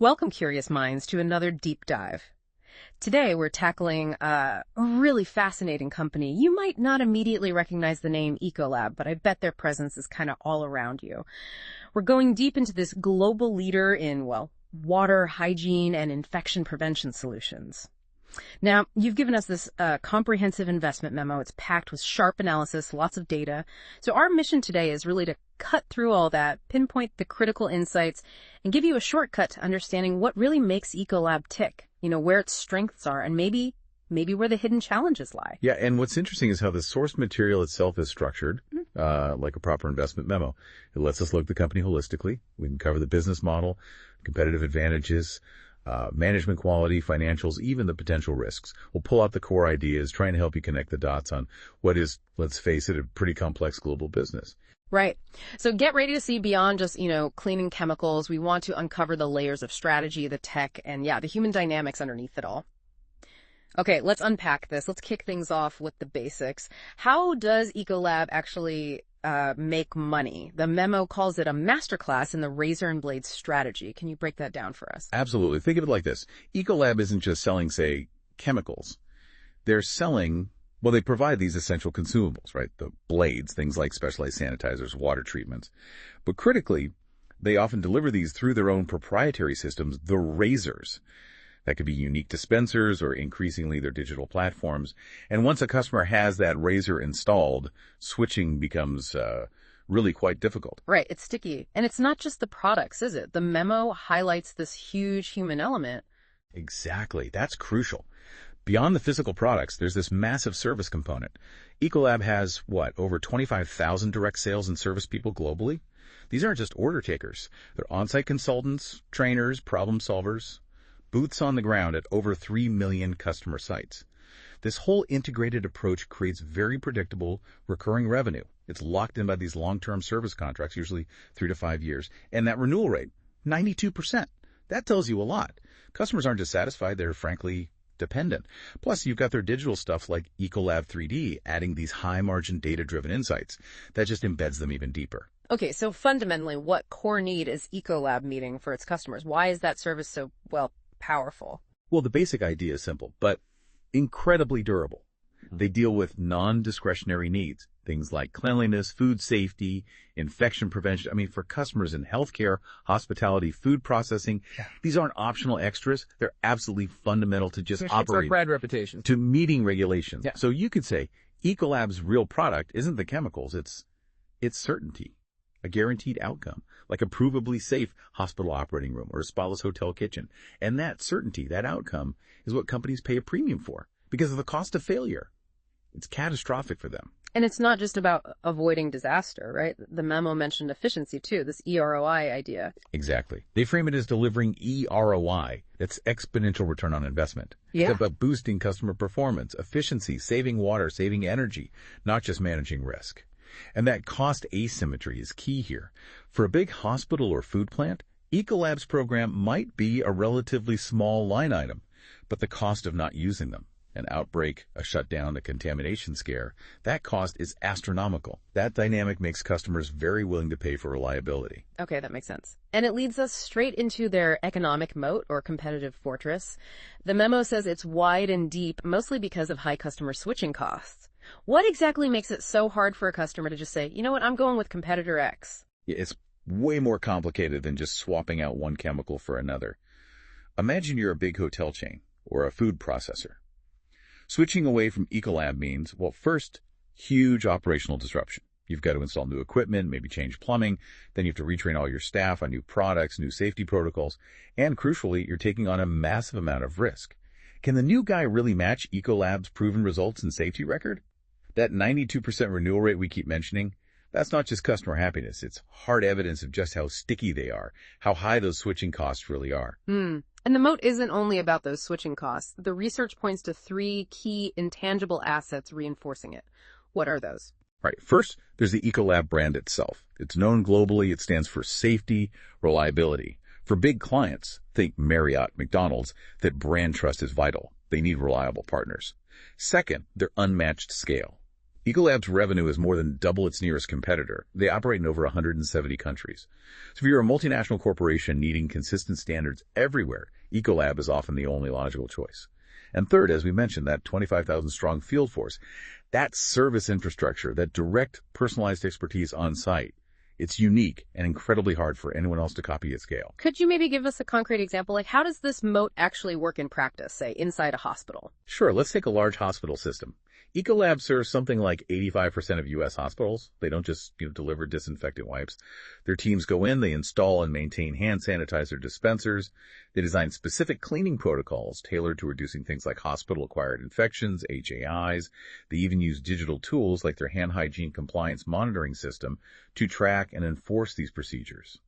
Welcome, curious minds, to another deep dive. Today, we're tackling a really fascinating company. You might not immediately recognize the name Ecolab, but I bet their presence is kind of all around you. We're going deep into this global leader in, water, hygiene, and infection prevention solutions. Now, you've given us this comprehensive investment memo. It's packed with sharp analysis, lots of data. So our mission today is really to cut through all that, pinpoint the critical insights, and give you a shortcut to understanding what really makes Ecolab tick, where its strengths are, and maybe where the hidden challenges lie. Yeah, and what's interesting is how the source material itself is structured, like a proper investment memo. It lets us look at the company holistically. We can cover the business model, competitive advantages, management quality, financials, even the potential risks. We'll pull out the core ideas, trying to help you connect the dots on what is, let's face it, a pretty complex global business. Right. So get ready to see beyond just, cleaning chemicals. We want to uncover the layers of strategy, the tech, and the human dynamics underneath it all. Okay, let's unpack this. Let's kick things off with the basics. How does Ecolab actually make money? The memo calls it a masterclass in the razor and blade strategy. Can you break that down for us? Absolutely. Think of it like this. Ecolab isn't just selling, say, chemicals. They're selling, they provide these essential consumables, right? The blades, things like specialized sanitizers, water treatments. But critically, they often deliver these through their own proprietary systems, the razors. That could be unique dispensers or increasingly their digital platforms. And once a customer has that razor installed, switching becomes really quite difficult. Right. It's sticky. And it's not just the products, is it? The memo highlights this huge human element. Exactly. That's crucial. Beyond the physical products, there's this massive service component. Ecolab has, over 25,000 direct sales and service people globally? These aren't just order takers. They're on-site consultants, trainers, problem solvers, boots on the ground at over 3 million customer sites. This whole integrated approach creates very predictable, recurring revenue. It's locked in by these long-term service contracts, usually 3 to 5 years. And that renewal rate, 92%. That tells you a lot. Customers aren't dissatisfied. They're frankly dependent. Plus, you've got their digital stuff like Ecolab 3D, adding these high-margin data-driven insights. That just embeds them even deeper. Okay, so fundamentally, what core need is Ecolab meeting for its customers? Why is that service so, powerful? Well, the basic idea is simple, but incredibly durable. They deal with non-discretionary needs, things like cleanliness, food safety, infection prevention. For customers in healthcare, hospitality, food processing, these aren't optional extras. They're absolutely fundamental to just operating. It's our brand reputation. To meeting regulations. Yeah. So you could say Ecolab's real product isn't the chemicals, it's certainty. A guaranteed outcome, like a provably safe hospital operating room or a spotless hotel kitchen. And that certainty, that outcome, is what companies pay a premium for because of the cost of failure. It's catastrophic for them. And it's not just about avoiding disaster, right? The memo mentioned efficiency too, this EROI idea. Exactly. They frame it as delivering EROI. That's exponential return on investment. Yeah. It's about boosting customer performance, efficiency, saving water, saving energy, not just managing risk. And that cost asymmetry is key here. For a big hospital or food plant, Ecolab's program might be a relatively small line item, but the cost of not using them, an outbreak, a shutdown, a contamination scare, that cost is astronomical. That dynamic makes customers very willing to pay for reliability. Okay, that makes sense. And it leads us straight into their economic moat or competitive fortress. The memo says it's wide and deep, mostly because of high customer switching costs. What exactly makes it so hard for a customer to just say, you know what, I'm going with competitor X? It's way more complicated than just swapping out one chemical for another. Imagine you're a big hotel chain or a food processor. Switching away from Ecolab means, first, huge operational disruption. You've got to install new equipment, maybe change plumbing, then you have to retrain all your staff on new products, new safety protocols, and crucially, you're taking on a massive amount of risk. Can the new guy really match Ecolab's proven results and safety record? That 92% renewal rate we keep mentioning, that's not just customer happiness. It's hard evidence of just how sticky they are, how high those switching costs really are. And the moat isn't only about those switching costs. The research points to 3 key intangible assets reinforcing it. What are those? Right. First, there's the Ecolab brand itself. It's known globally. It stands for safety, reliability. For big clients, think Marriott, McDonald's, that brand trust is vital. They need reliable partners. Second, their unmatched scale. Ecolab's revenue is more than double its nearest competitor. They operate in over 170 countries. So if you're a multinational corporation needing consistent standards everywhere, Ecolab is often the only logical choice. And third, as we mentioned, that 25,000-strong field force, that service infrastructure, that direct personalized expertise on site, it's unique and incredibly hard for anyone else to copy at scale. Could you maybe give us a concrete example? Like, how does this moat actually work in practice, say, inside a hospital? Sure, let's take a large hospital system. Ecolab serves something like 85% of U.S. hospitals. They don't just deliver disinfectant wipes. Their teams go in, they install and maintain hand sanitizer dispensers. They design specific cleaning protocols tailored to reducing things like hospital-acquired infections, HAIs. They even use digital tools like their hand hygiene compliance monitoring system to track and enforce these procedures.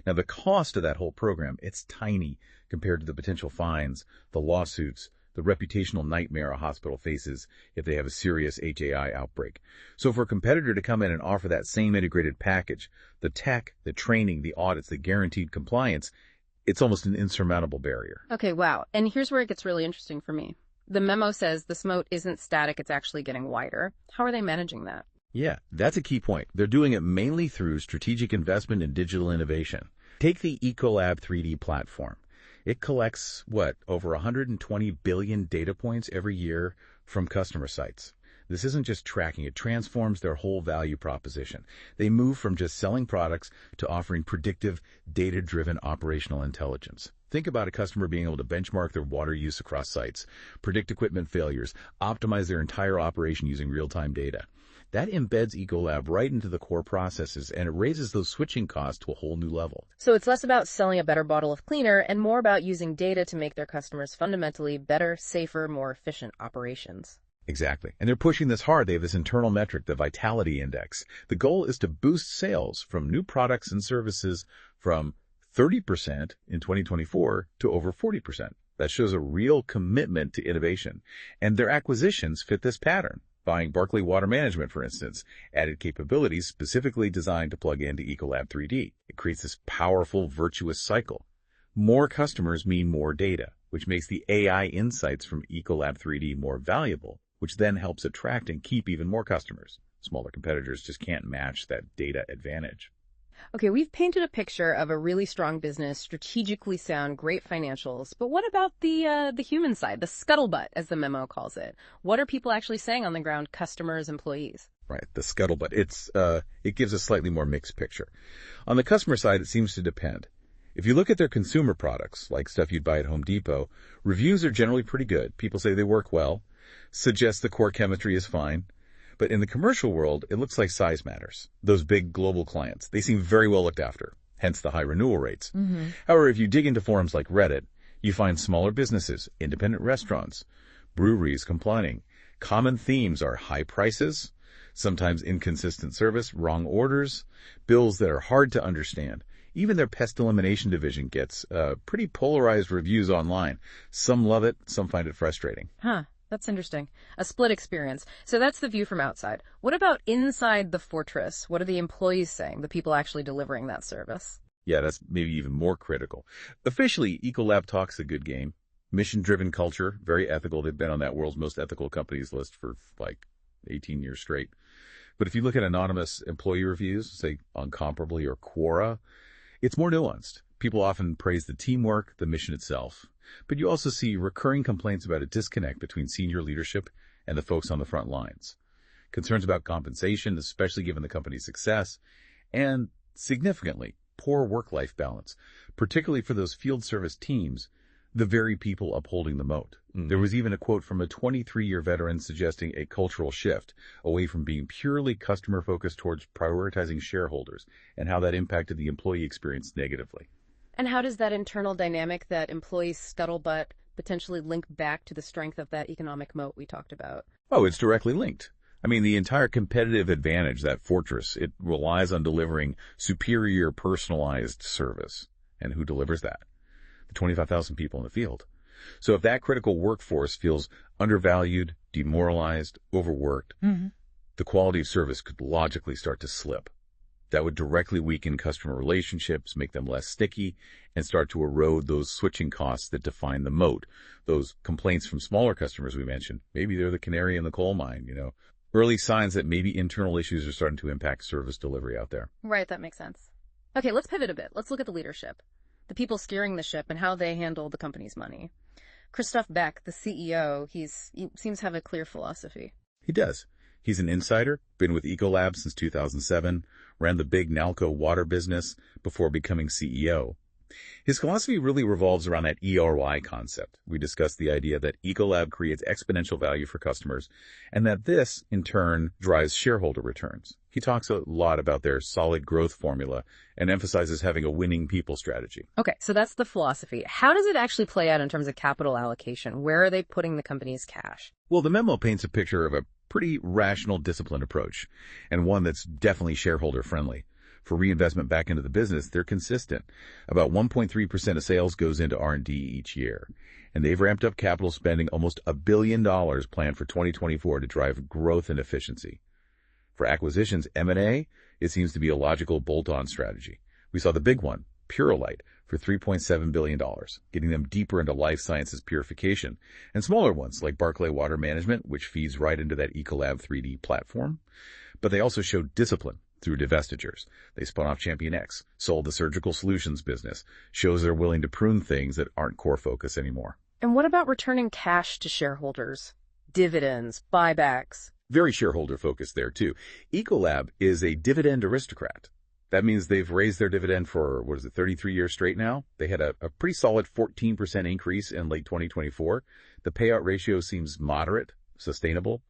Now, the cost of that whole program, it's tiny compared to the potential fines, the lawsuits, the reputational nightmare a hospital faces if they have a serious HAI outbreak. So for a competitor to come in and offer that same integrated package, the tech, the training, the audits, the guaranteed compliance, it's almost an insurmountable barrier. Okay, wow. And here's where it gets really interesting for me. The memo says this moat isn't static, it's actually getting wider. How are they managing that? Yeah, that's a key point. They're doing it mainly through strategic investment in digital innovation. Take the Ecolab 3D platform. It collects, over 120 billion data points every year from customer sites. This isn't just tracking, it transforms their whole value proposition. They move from just selling products to offering predictive, data-driven operational intelligence. Think about a customer being able to benchmark their water use across sites, predict equipment failures, optimize their entire operation using real-time data. That embeds Ecolab right into the core processes, and it raises those switching costs to a whole new level. So it's less about selling a better bottle of cleaner and more about using data to make their customers fundamentally better, safer, more efficient operations. Exactly. And they're pushing this hard. They have this internal metric, the Vitality Index. The goal is to boost sales from new products and services from 30% in 2024 to over 40%. That shows a real commitment to innovation. And their acquisitions fit this pattern. Buying Barclay Water Management, for instance, added capabilities specifically designed to plug into Ecolab 3D. It creates this powerful, virtuous cycle. More customers mean more data, which makes the AI insights from Ecolab 3D more valuable, which then helps attract and keep even more customers. Smaller competitors just can't match that data advantage. Okay, we've painted a picture of a really strong business, strategically sound, great financials. But what about the human side, the scuttlebutt, as the memo calls it? What are people actually saying on the ground, customers, employees? Right, the scuttlebutt. It gives a slightly more mixed picture. On the customer side, it seems to depend. If you look at their consumer products, like stuff you'd buy at Home Depot, reviews are generally pretty good. People say they work well, suggest the core chemistry is fine. But in the commercial world, it looks like size matters. Those big global clients, they seem very well looked after, hence the high renewal rates. Mm-hmm. However, if you dig into forums like Reddit, you find smaller businesses, independent restaurants, breweries complaining. Common themes are high prices, sometimes inconsistent service, wrong orders, bills that are hard to understand. Even their pest elimination division gets pretty polarized reviews online. Some love it, some find it frustrating. Huh. That's interesting. A split experience. So that's the view from outside. What about inside the fortress? What are the employees saying, the people actually delivering that service? Yeah, that's maybe even more critical. Officially, Ecolab talks a good game. Mission-driven culture, very ethical. They've been on that world's most ethical companies list for 18 years straight. But if you look at anonymous employee reviews, say on Comparably or Quora, it's more nuanced. People often praise the teamwork, the mission itself. But you also see recurring complaints about a disconnect between senior leadership and the folks on the front lines. Concerns about compensation, especially given the company's success, and significantly, poor work-life balance, particularly for those field service teams, the very people upholding the moat. Mm-hmm. There was even a quote from a 23-year veteran suggesting a cultural shift away from being purely customer-focused towards prioritizing shareholders and how that impacted the employee experience negatively. And how does that internal dynamic, that employee scuttlebutt, potentially link back to the strength of that economic moat we talked about? Oh, it's directly linked. I mean, the entire competitive advantage, that fortress, it relies on delivering superior personalized service. And who delivers that? The 25,000 people in the field. So if that critical workforce feels undervalued, demoralized, overworked, the quality of service could logically start to slip. That would directly weaken customer relationships, make them less sticky, and start to erode those switching costs that define the moat. Those complaints from smaller customers we mentioned, maybe they're the canary in the coal mine, Early signs that maybe internal issues are starting to impact service delivery out there. Right, that makes sense. Okay, let's pivot a bit. Let's look at the leadership, the people steering the ship and how they handle the company's money. Christophe Beck, the CEO, he seems to have a clear philosophy. He does. He's an insider, been with Ecolab since 2007, ran the big Nalco water business before becoming CEO. His philosophy really revolves around that EROI concept. We discussed the idea that Ecolab creates exponential value for customers, and that this, in turn, drives shareholder returns. He talks a lot about their solid growth formula and emphasizes having a winning people strategy. Okay, so that's the philosophy. How does it actually play out in terms of capital allocation? Where are they putting the company's cash? Well, the memo paints a picture of a pretty rational, disciplined approach, and one that's definitely shareholder-friendly. For reinvestment back into the business, they're consistent. About 1.3% of sales goes into R&D each year. And they've ramped up capital spending almost $1 billion planned for 2024 to drive growth and efficiency. For acquisitions, M&A, it seems to be a logical bolt-on strategy. We saw the big one, Purolite, for $3.7 billion, getting them deeper into life sciences purification, and smaller ones like Barclay Water Management, which feeds right into that Ecolab 3D platform. But they also showed discipline through divestitures. They spun off ChampionX, sold the surgical solutions business, shows they're willing to prune things that aren't core focus anymore. And what about returning cash to shareholders? Dividends, buybacks? Very shareholder-focused there, too. Ecolab is a dividend aristocrat. That means they've raised their dividend for, 33 years straight now? They had a pretty solid 14% increase in late 2024. The payout ratio seems moderate, sustainable.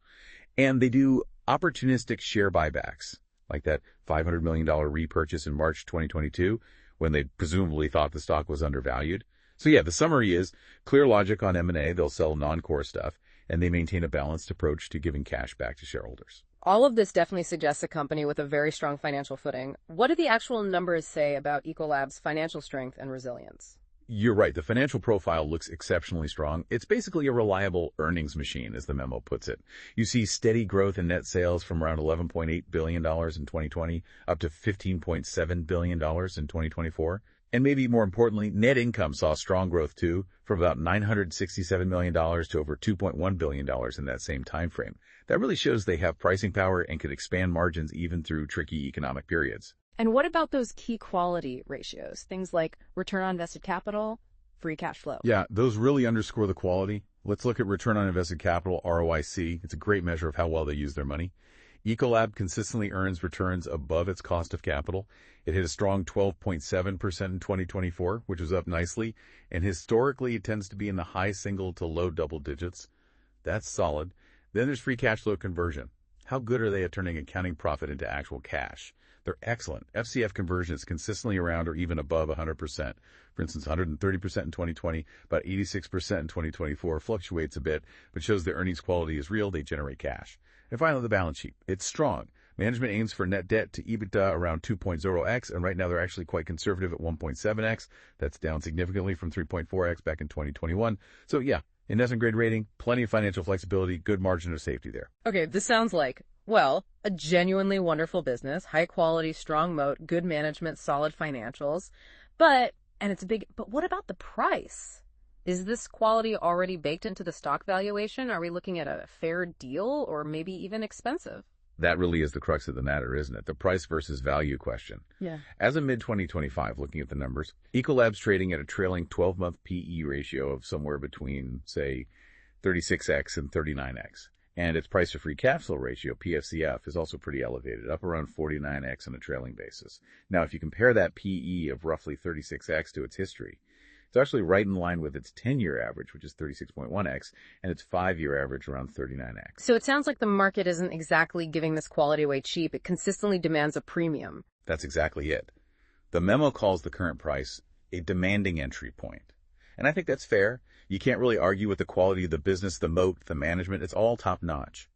And they do opportunistic share buybacks, like that $500 million repurchase in March 2022, when they presumably thought the stock was undervalued. So yeah, the summary is clear logic on M&A. They'll sell non-core stuff, and they maintain a balanced approach to giving cash back to shareholders. All of this definitely suggests a company with a very strong financial footing. What do the actual numbers say about Ecolab's financial strength and resilience? You're right. The financial profile looks exceptionally strong. It's basically a reliable earnings machine, as the memo puts it. You see steady growth in net sales from around $11.8 billion in 2020 up to $15.7 billion in 2024. And maybe more importantly, net income saw strong growth too, from about $967 million to over $2.1 billion in that same time frame. That really shows they have pricing power and can expand margins even through tricky economic periods. And what about those key quality ratios? Things like return on invested capital, free cash flow. Yeah, those really underscore the quality. Let's look at return on invested capital, ROIC. It's a great measure of how well they use their money. Ecolab consistently earns returns above its cost of capital. It hit a strong 12.7% in 2024, which was up nicely. And historically, it tends to be in the high single to low double digits. That's solid. Then there's free cash flow conversion. How good are they at turning accounting profit into actual cash? They're excellent. FCF conversion is consistently around or even above 100%. For instance, 130% in 2020, about 86% in 2024, fluctuates a bit, but shows the earnings quality is real, they generate cash. And finally, the balance sheet. It's strong. Management aims for net debt to EBITDA around 2.0x, and right now they're actually quite conservative at 1.7x. That's down significantly from 3.4x back in 2021. So yeah, investment grade rating, plenty of financial flexibility, good margin of safety there. Okay, this sounds like, well, a genuinely wonderful business, high quality, strong moat, good management, solid financials. But what about the price? Is this quality already baked into the stock valuation? Are we looking at a fair deal or maybe even expensive? That really is the crux of the matter, isn't it? The price versus value question. Yeah. As of mid-2025, looking at the numbers, Ecolab's trading at a trailing 12-month PE ratio of somewhere between, say, 36x and 39x. And its price to free cash flow ratio, PFCF, is also pretty elevated, up around 49x on a trailing basis. Now, if you compare that PE of roughly 36x to its history, it's actually right in line with its 10-year average, which is 36.1x, and its 5-year average around 39x. So it sounds like the market isn't exactly giving this quality away cheap. It consistently demands a premium. That's exactly it. The memo calls the current price a demanding entry point. And I think that's fair. You can't really argue with the quality of the business, the moat, the management. It's all top-notch.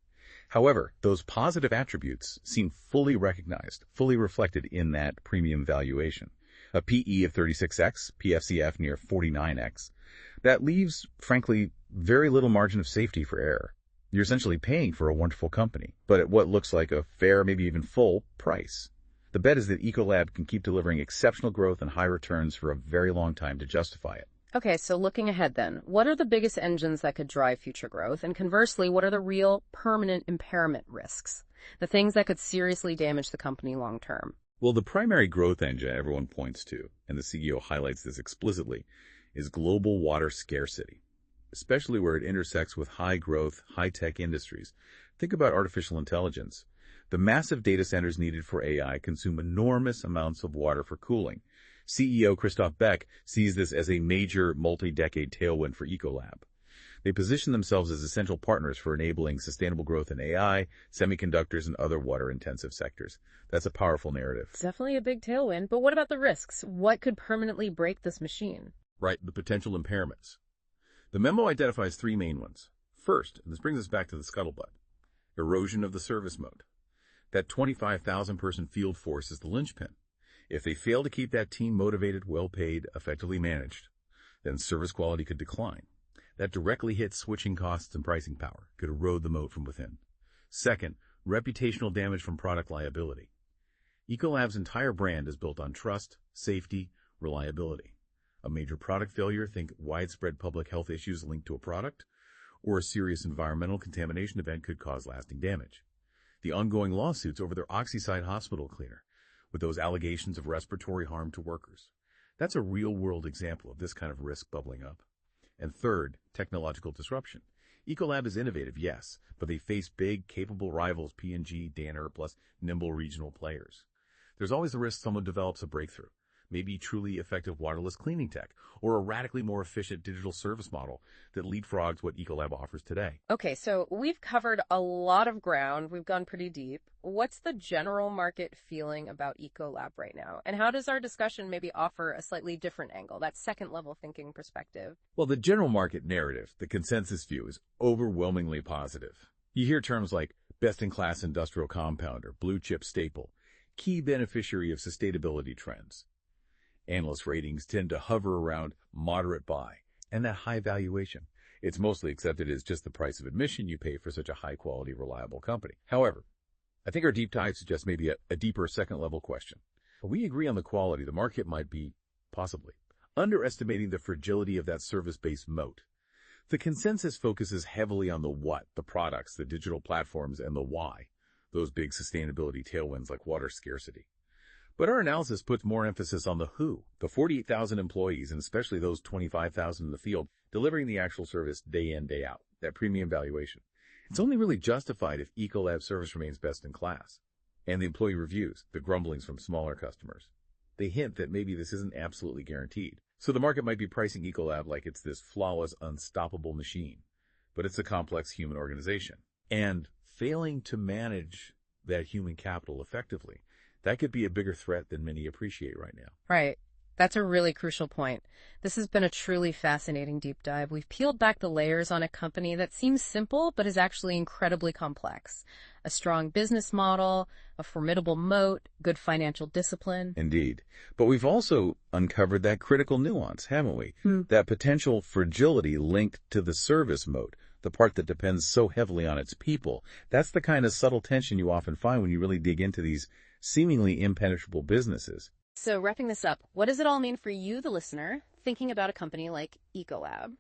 However, those positive attributes seem fully recognized, fully reflected in that premium valuation. A PE of 36x, PFCF near 49x. That leaves, frankly, very little margin of safety for error. You're essentially paying for a wonderful company, but at what looks like a fair, maybe even full, price. The bet is that Ecolab can keep delivering exceptional growth and high returns for a very long time to justify it. Okay, so looking ahead then, what are the biggest engines that could drive future growth? And conversely, what are the real permanent impairment risks? The things that could seriously damage the company long term? Well, the primary growth engine everyone points to, and the CEO highlights this explicitly, is global water scarcity, especially where it intersects with high-growth, high-tech industries. Think about artificial intelligence. The massive data centers needed for AI consume enormous amounts of water for cooling. CEO Christophe Beck sees this as a major multi-decade tailwind for Ecolab. They position themselves as essential partners for enabling sustainable growth in AI, semiconductors, and other water-intensive sectors. That's a powerful narrative. It's definitely a big tailwind, but what about the risks? What could permanently break this machine? Right, the potential impairments. The memo identifies three main ones. First, and this brings us back to the Scuttlebutt, erosion of the service mode. That 25,000-person field force is the linchpin. If they fail to keep that team motivated, well-paid, effectively managed, then service quality could decline. That directly hits switching costs and pricing power, could erode the moat from within. Second, reputational damage from product liability. Ecolab's entire brand is built on trust, safety, reliability. A major product failure, think widespread public health issues linked to a product, or a serious environmental contamination event could cause lasting damage. The ongoing lawsuits over their Oxycide hospital cleaner, with those allegations of respiratory harm to workers. That's a real-world example of this kind of risk bubbling up. And third, technological disruption. Ecolab is innovative, yes, but they face big, capable rivals P&G, Danner, plus nimble regional players. There's always the risk someone develops a breakthrough, maybe truly effective waterless cleaning tech, or a radically more efficient digital service model that leapfrogs what Ecolab offers today. Okay, so we've covered a lot of ground. We've gone pretty deep. What's the general market feeling about Ecolab right now? And how does our discussion maybe offer a slightly different angle, that second level thinking perspective? Well, the general market narrative, the consensus view, is overwhelmingly positive. You hear terms like best-in-class industrial compounder, blue-chip staple, key beneficiary of sustainability trends. Analyst ratings tend to hover around moderate buy and that high valuation. It's mostly accepted as just the price of admission you pay for such a high-quality, reliable company. However, I think our deep dive suggests maybe a deeper second-level question. If we agree on the quality, the market might be, possibly, underestimating the fragility of that service-based moat. The consensus focuses heavily on the what, the products, the digital platforms, and the why, those big sustainability tailwinds like water scarcity. But our analysis puts more emphasis on the who, the 48,000 employees, and especially those 25,000 in the field, delivering the actual service day in, day out, that premium valuation. It's only really justified if Ecolab service remains best in class. And the employee reviews, the grumblings from smaller customers. They hint that maybe this isn't absolutely guaranteed. So the market might be pricing Ecolab like it's this flawless, unstoppable machine. But it's a complex human organization. And failing to manage that human capital effectively, that could be a bigger threat than many appreciate right now. Right. That's a really crucial point. This has been a truly fascinating deep dive. We've peeled back the layers on a company that seems simple, but is actually incredibly complex. A strong business model, a formidable moat, good financial discipline. Indeed. But we've also uncovered that critical nuance, haven't we? That potential fragility linked to the service moat, the part that depends so heavily on its people. That's the kind of subtle tension you often find when you really dig into these seemingly impenetrable businesses. So wrapping this up, what does it all mean for you, the listener, thinking about a company like Ecolab?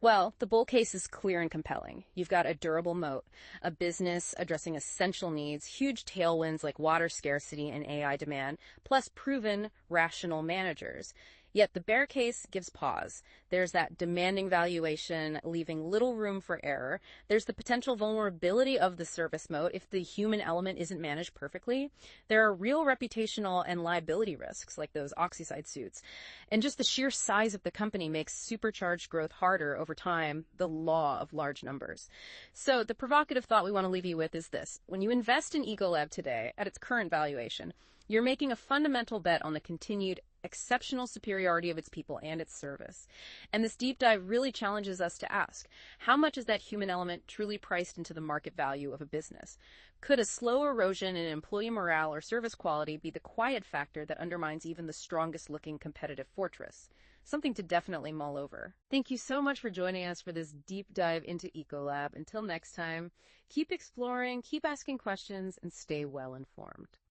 Well, the bull case is clear and compelling. You've got a durable moat, a business addressing essential needs, huge tailwinds like water scarcity and AI demand, plus proven rational managers. Yet the bear case gives pause. There's that demanding valuation, leaving little room for error. There's the potential vulnerability of the service moat if the human element isn't managed perfectly. There are real reputational and liability risks, like those Oxycide suits. And just the sheer size of the company makes supercharged growth harder over time, the law of large numbers. So the provocative thought we want to leave you with is this. When you invest in Ecolab today, at its current valuation, you're making a fundamental bet on the continued exceptional superiority of its people and its service. And this deep dive really challenges us to ask, how much is that human element truly priced into the market value of a business? Could a slow erosion in employee morale or service quality be the quiet factor that undermines even the strongest looking competitive fortress? Something to definitely mull over. Thank you so much for joining us for this deep dive into Ecolab. Until next time, keep exploring, keep asking questions, and stay well informed.